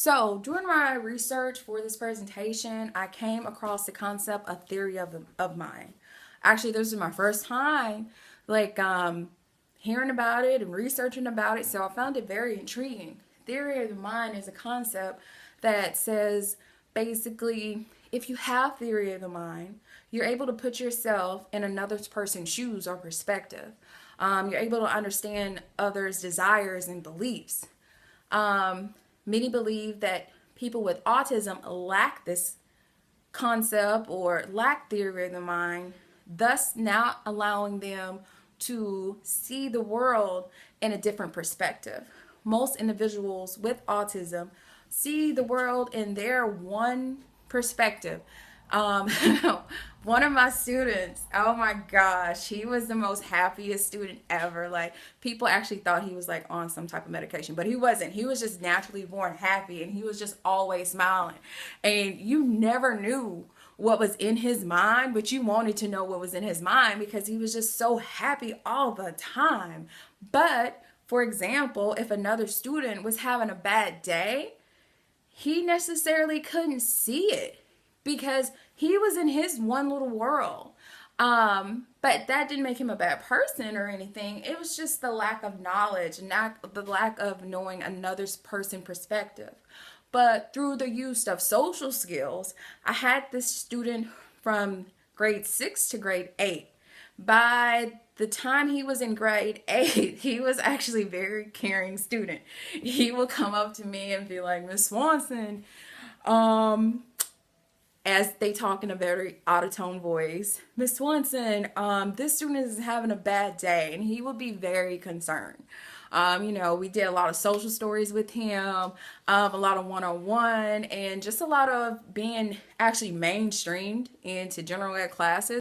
So, during my research for this presentation, I came across the concept of theory of mind. Actually, this was my first time like hearing about it and researching about it, so I found it very intriguing. Theory of the mind is a concept that says basically if you have theory of the mind, you're able to put yourself in another person's shoes or perspective. You're able to understand others' desires and beliefs. Many believe that people with autism lack this concept or lack theory of the mind, thus not allowing them to see the world in a different perspective. Most individuals with autism see the world in their one perspective. Um, One of my students, oh my gosh, he was the most happiest student ever. Like, people actually thought he was like on some type of medication, but he wasn't. He was just naturally born happy and he was just always smiling. And you never knew what was in his mind, but you wanted to know what was in his mind because he was just so happy all the time. But for example, if another student was having a bad day, he necessarily couldn't see it because he was in his one little world. But that didn't make him a bad person or anything. It was just the lack of knowledge, not the lack of knowing another person's perspective. But through the use of social skills, I had this student from grade 6 to grade 8. By the time he was in grade 8, he was actually a very caring student. He would come up to me and be like, Miss Swanson, um, as they talk in a very autotone voice, Miss Swanson, this student is having a bad day, and he would be very concerned. We did a lot of social stories with him, a lot of one-on-one, and just a lot of being actually mainstreamed into general ed classes.